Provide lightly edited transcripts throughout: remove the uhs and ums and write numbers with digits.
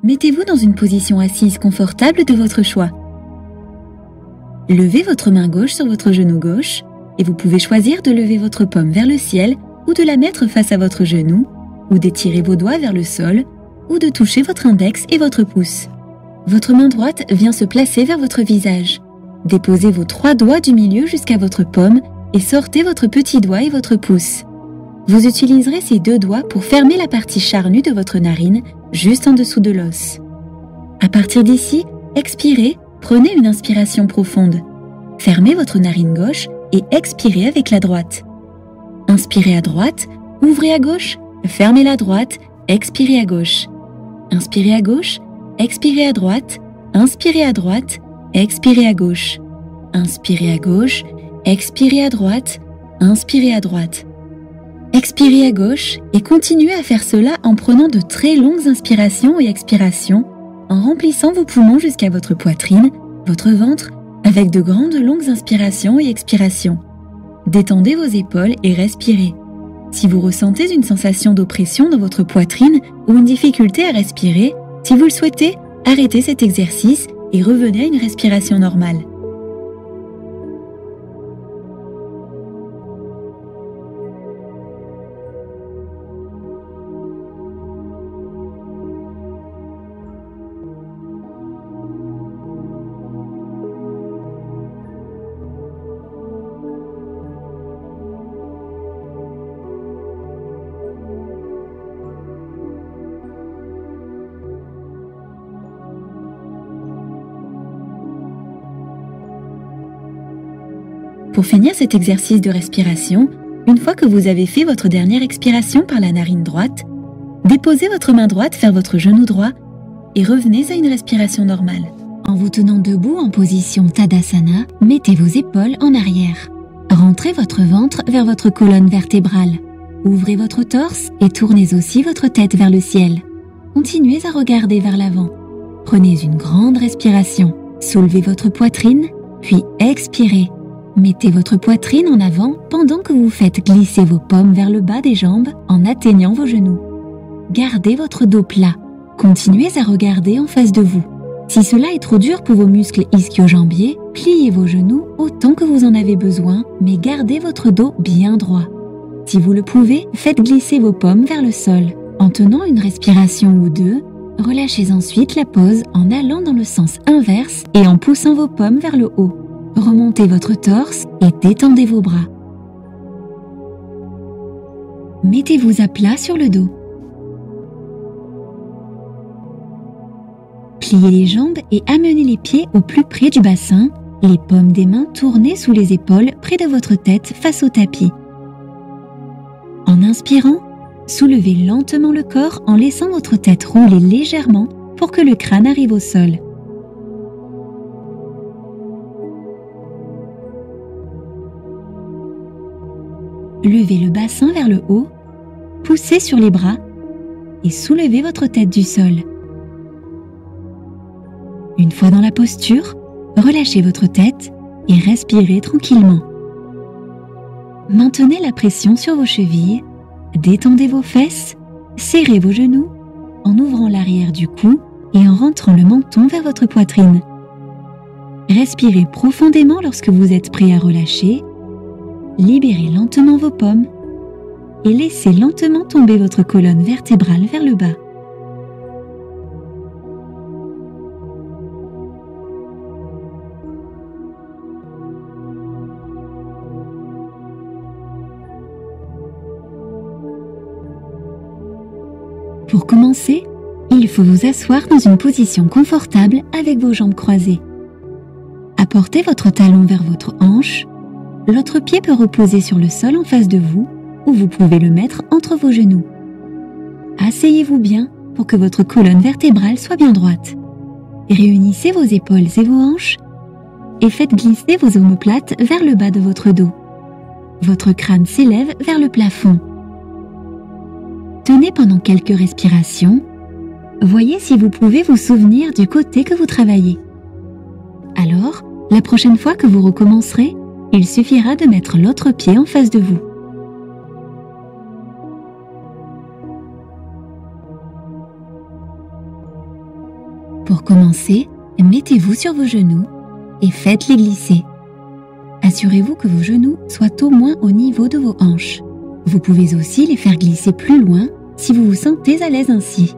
Mettez-vous dans une position assise confortable de votre choix. Levez votre main gauche sur votre genou gauche et vous pouvez choisir de lever votre paume vers le ciel ou de la mettre face à votre genou, ou d'étirer vos doigts vers le sol, ou de toucher votre index et votre pouce. Votre main droite vient se placer vers votre visage. Déposez vos 3 doigts du milieu jusqu'à votre paume et sortez votre petit doigt et votre pouce. Vous utiliserez ces 2 doigts pour fermer la partie charnue de votre narine, juste en dessous de l'os. À partir d'ici, expirez, prenez une inspiration profonde. Fermez votre narine gauche et expirez avec la droite. Inspirez à droite, ouvrez à gauche, fermez la droite, expirez à gauche. Inspirez à gauche, expirez à droite, inspirez à droite, expirez à gauche. Inspirez à gauche, expirez à droite, inspirez à droite. Expirez à gauche et continuez à faire cela en prenant de très longues inspirations et expirations, en remplissant vos poumons jusqu'à votre poitrine, votre ventre, avec de grandes longues inspirations et expirations. Détendez vos épaules et respirez. Si vous ressentez une sensation d'oppression dans votre poitrine ou une difficulté à respirer, si vous le souhaitez, arrêtez cet exercice et revenez à une respiration normale. Pour finir cet exercice de respiration, une fois que vous avez fait votre dernière expiration par la narine droite, déposez votre main droite vers votre genou droit et revenez à une respiration normale. En vous tenant debout en position Tadasana, mettez vos épaules en arrière. Rentrez votre ventre vers votre colonne vertébrale. Ouvrez votre torse et tournez aussi votre tête vers le ciel. Continuez à regarder vers l'avant. Prenez une grande respiration. Soulevez votre poitrine, puis expirez. Mettez votre poitrine en avant pendant que vous faites glisser vos paumes vers le bas des jambes en atteignant vos genoux. Gardez votre dos plat. Continuez à regarder en face de vous. Si cela est trop dur pour vos muscles ischio-jambiers, pliez vos genoux autant que vous en avez besoin, mais gardez votre dos bien droit. Si vous le pouvez, faites glisser vos paumes vers le sol. En tenant une respiration ou 2, relâchez ensuite la pose en allant dans le sens inverse et en poussant vos paumes vers le haut. Remontez votre torse et détendez vos bras. Mettez-vous à plat sur le dos. Pliez les jambes et amenez les pieds au plus près du bassin, les paumes des mains tournées sous les épaules près de votre tête face au tapis. En inspirant, soulevez lentement le corps en laissant votre tête rouler légèrement pour que le crâne arrive au sol. Levez le bassin vers le haut, poussez sur les bras et soulevez votre tête du sol. Une fois dans la posture, relâchez votre tête et respirez tranquillement. Maintenez la pression sur vos chevilles, détendez vos fesses, serrez vos genoux en ouvrant l'arrière du cou et en rentrant le menton vers votre poitrine. Respirez profondément lorsque vous êtes prêt à relâcher. Libérez lentement vos paumes et laissez lentement tomber votre colonne vertébrale vers le bas. Pour commencer, il faut vous asseoir dans une position confortable avec vos jambes croisées. Apportez votre talon vers votre hanche. L'autre pied peut reposer sur le sol en face de vous ou vous pouvez le mettre entre vos genoux. Asseyez-vous bien pour que votre colonne vertébrale soit bien droite. Réunissez vos épaules et vos hanches et faites glisser vos omoplates vers le bas de votre dos. Votre crâne s'élève vers le plafond. Tenez pendant quelques respirations. Voyez si vous pouvez vous souvenir du côté que vous travaillez. Alors, la prochaine fois que vous recommencerez, il suffira de mettre l'autre pied en face de vous. Pour commencer, mettez-vous sur vos genoux et faites-les glisser. Assurez-vous que vos genoux soient au moins au niveau de vos hanches. Vous pouvez aussi les faire glisser plus loin si vous vous sentez à l'aise ainsi.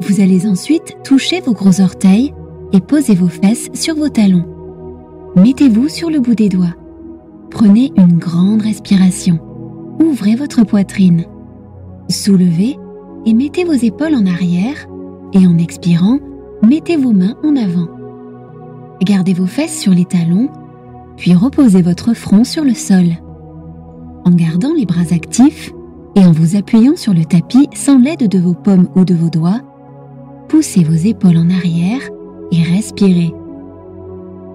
Vous allez ensuite toucher vos gros orteils et poser vos fesses sur vos talons. Mettez-vous sur le bout des doigts. Prenez une grande respiration. Ouvrez votre poitrine. Soulevez et mettez vos épaules en arrière et en expirant, mettez vos mains en avant. Gardez vos fesses sur les talons, puis reposez votre front sur le sol. En gardant les bras actifs et en vous appuyant sur le tapis sans l'aide de vos paumes ou de vos doigts, poussez vos épaules en arrière et respirez.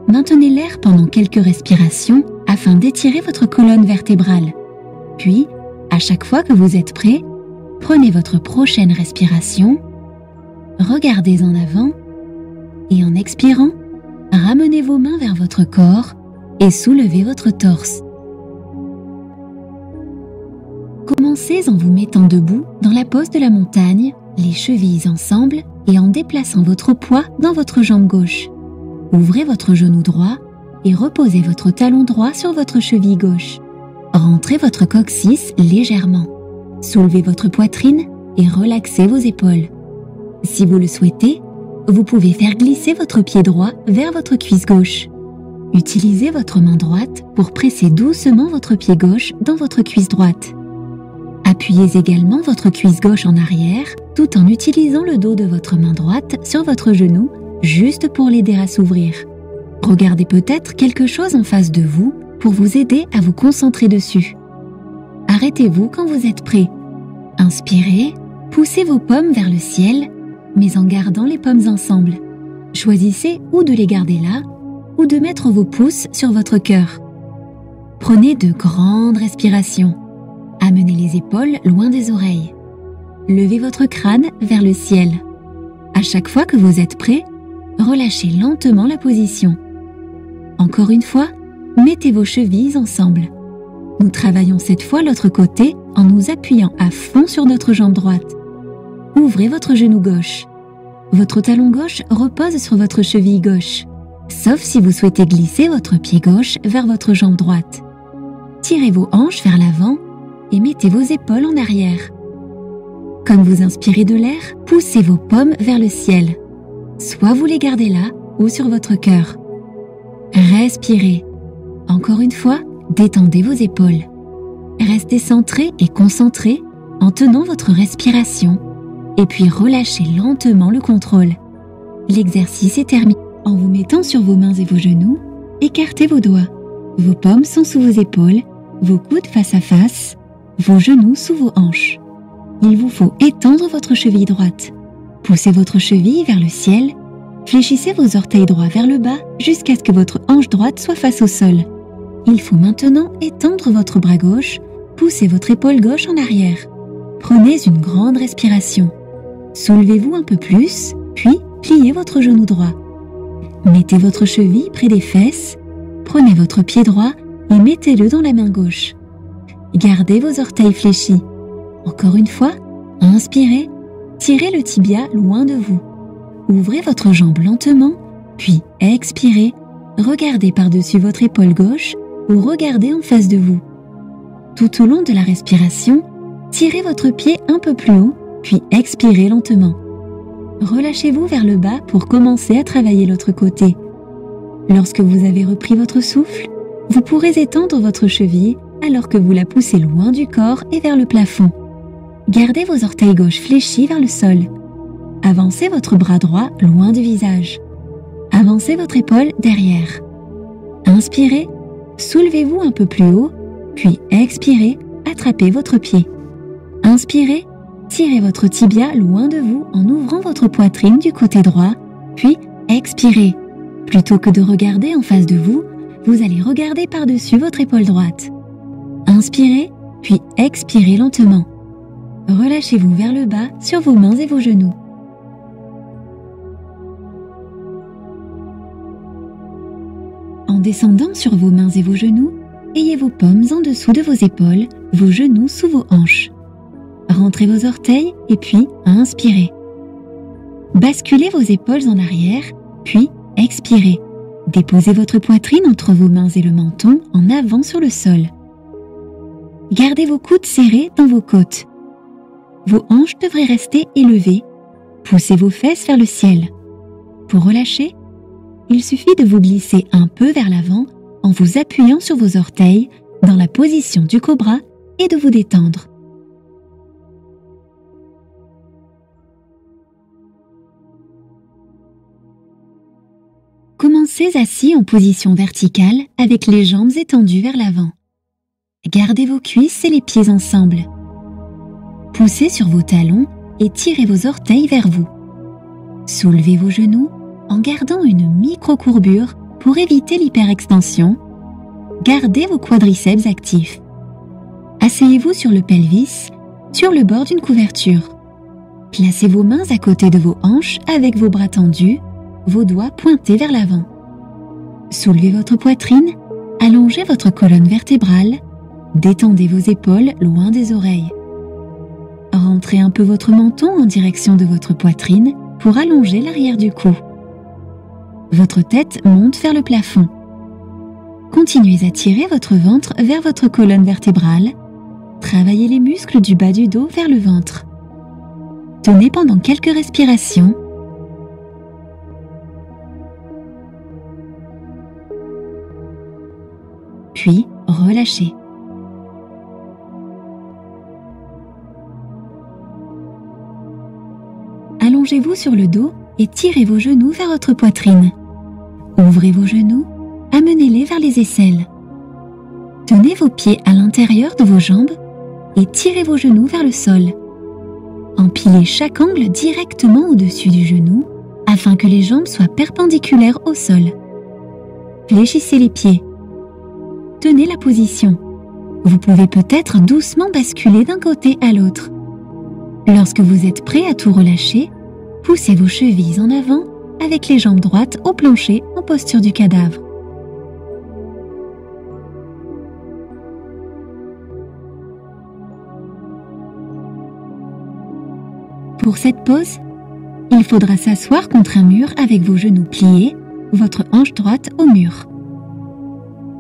Maintenez l'air pendant quelques respirations afin d'étirer votre colonne vertébrale. Puis, à chaque fois que vous êtes prêt, prenez votre prochaine respiration, regardez en avant et en expirant, ramenez vos mains vers votre corps et soulevez votre torse. Commencez en vous mettant debout dans la pose de la montagne, les chevilles ensemble et en déplaçant votre poids dans votre jambe gauche. Ouvrez votre genou droit et reposez votre talon droit sur votre cheville gauche. Rentrez votre coccyx légèrement. Soulevez votre poitrine et relaxez vos épaules. Si vous le souhaitez, vous pouvez faire glisser votre pied droit vers votre cuisse gauche. Utilisez votre main droite pour presser doucement votre pied gauche dans votre cuisse droite. Appuyez également votre cuisse gauche en arrière tout en utilisant le dos de votre main droite sur votre genou juste pour l'aider à s'ouvrir. Regardez peut-être quelque chose en face de vous pour vous aider à vous concentrer dessus. Arrêtez-vous quand vous êtes prêt. Inspirez, poussez vos paumes vers le ciel, mais en gardant les paumes ensemble. Choisissez ou de les garder là, ou de mettre vos pouces sur votre cœur. Prenez de grandes respirations. Amenez les épaules loin des oreilles. Levez votre crâne vers le ciel. À chaque fois que vous êtes prêt, relâchez lentement la position. Encore une fois, mettez vos chevilles ensemble. Nous travaillons cette fois l'autre côté en nous appuyant à fond sur notre jambe droite. Ouvrez votre genou gauche. Votre talon gauche repose sur votre cheville gauche, sauf si vous souhaitez glisser votre pied gauche vers votre jambe droite. Tirez vos hanches vers l'avant et mettez vos épaules en arrière. Comme vous inspirez de l'air, poussez vos paumes vers le ciel. Soit vous les gardez là ou sur votre cœur. Respirez. Encore une fois, détendez vos épaules. Restez centré et concentré en tenant votre respiration et puis relâchez lentement le contrôle. L'exercice est terminé. En vous mettant sur vos mains et vos genoux, écartez vos doigts. Vos paumes sont sous vos épaules, vos coudes face à face, vos genoux sous vos hanches. Il vous faut étendre votre cheville droite. Poussez votre cheville vers le ciel, fléchissez vos orteils droits vers le bas jusqu'à ce que votre hanche droite soit face au sol. Il faut maintenant étendre votre bras gauche, poussez votre épaule gauche en arrière. Prenez une grande respiration. Soulevez-vous un peu plus, puis pliez votre genou droit. Mettez votre cheville près des fesses, prenez votre pied droit et mettez-le dans la main gauche. Gardez vos orteils fléchis. Encore une fois, inspirez, tirez le tibia loin de vous. Ouvrez votre jambe lentement, puis expirez, regardez par-dessus votre épaule gauche ou regardez en face de vous. Tout au long de la respiration, tirez votre pied un peu plus haut, puis expirez lentement. Relâchez-vous vers le bas pour commencer à travailler l'autre côté. Lorsque vous avez repris votre souffle, vous pourrez étendre votre cheville alors que vous la poussez loin du corps et vers le plafond. Gardez vos orteils gauche fléchis vers le sol. Avancez votre bras droit loin du visage. Avancez votre épaule derrière. Inspirez, soulevez-vous un peu plus haut, puis expirez, attrapez votre pied. Inspirez, tirez votre tibia loin de vous en ouvrant votre poitrine du côté droit, puis expirez. Plutôt que de regarder en face de vous, vous allez regarder par-dessus votre épaule droite. Inspirez, puis expirez lentement. Relâchez-vous vers le bas sur vos mains et vos genoux. En descendant sur vos mains et vos genoux, ayez vos paumes en dessous de vos épaules, vos genoux sous vos hanches. Rentrez vos orteils et puis inspirez. Basculez vos épaules en arrière, puis expirez. Déposez votre poitrine entre vos mains et le menton en avant sur le sol. Gardez vos coudes serrés dans vos côtes. Vos hanches devraient rester élevées. Poussez vos fesses vers le ciel. Pour relâcher, il suffit de vous glisser un peu vers l'avant en vous appuyant sur vos orteils dans la position du cobra et de vous détendre. Commencez assis en position verticale avec les jambes étendues vers l'avant. Gardez vos cuisses et les pieds ensemble. Poussez sur vos talons et tirez vos orteils vers vous. Soulevez vos genoux en gardant une micro-courbure pour éviter l'hyperextension. Gardez vos quadriceps actifs. Asseyez-vous sur le pelvis, sur le bord d'une couverture. Placez vos mains à côté de vos hanches avec vos bras tendus, vos doigts pointés vers l'avant. Soulevez votre poitrine, allongez votre colonne vertébrale, détendez vos épaules loin des oreilles. Rentrez un peu votre menton en direction de votre poitrine pour allonger l'arrière du cou. Votre tête monte vers le plafond. Continuez à tirer votre ventre vers votre colonne vertébrale. Travaillez les muscles du bas du dos vers le ventre. Tenez pendant quelques respirations. Puis relâchez. Allongez-vous sur le dos et tirez vos genoux vers votre poitrine. Ouvrez vos genoux, amenez-les vers les aisselles. Tenez vos pieds à l'intérieur de vos jambes et tirez vos genoux vers le sol. Empilez chaque angle directement au-dessus du genou afin que les jambes soient perpendiculaires au sol. Fléchissez les pieds. Tenez la position. Vous pouvez peut-être doucement basculer d'un côté à l'autre. Lorsque vous êtes prêt à tout relâcher, poussez vos chevilles en avant avec les jambes droites au plancher en posture du cadavre. Pour cette pose, il faudra s'asseoir contre un mur avec vos genoux pliés, votre hanche droite au mur.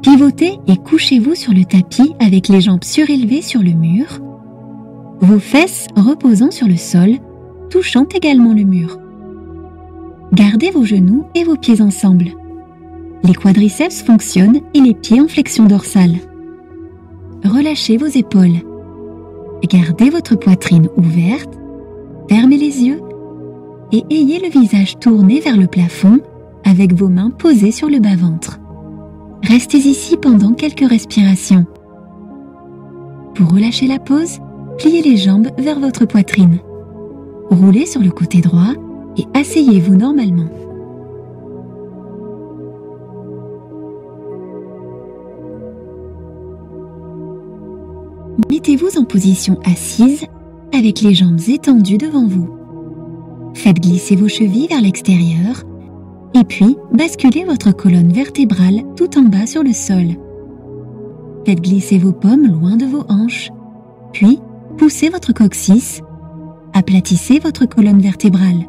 Pivotez et couchez-vous sur le tapis avec les jambes surélevées sur le mur, vos fesses reposant sur le sol, touchant également le mur. Gardez vos genoux et vos pieds ensemble. Les quadriceps fonctionnent et les pieds en flexion dorsale. Relâchez vos épaules. Gardez votre poitrine ouverte, fermez les yeux et ayez le visage tourné vers le plafond avec vos mains posées sur le bas-ventre. Restez ici pendant quelques respirations. Pour relâcher la pose, pliez les jambes vers votre poitrine. Roulez sur le côté droit et asseyez-vous normalement. Mettez-vous en position assise avec les jambes étendues devant vous. Faites glisser vos chevilles vers l'extérieur et puis basculez votre colonne vertébrale tout en bas sur le sol. Faites glisser vos paumes loin de vos hanches, puis poussez votre coccyx, aplatissez votre colonne vertébrale.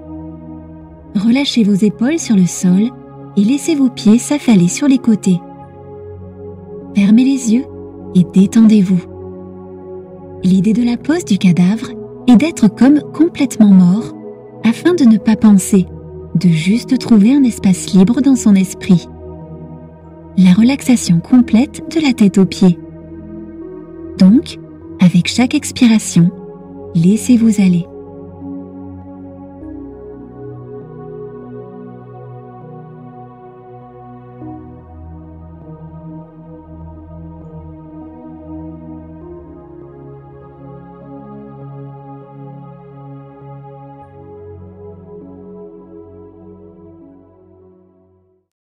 Relâchez vos épaules sur le sol et laissez vos pieds s'affaler sur les côtés. Fermez les yeux et détendez-vous. L'idée de la pose du cadavre est d'être comme complètement mort afin de ne pas penser, de juste trouver un espace libre dans son esprit. La relaxation complète de la tête aux pieds. Donc, avec chaque expiration, laissez-vous aller.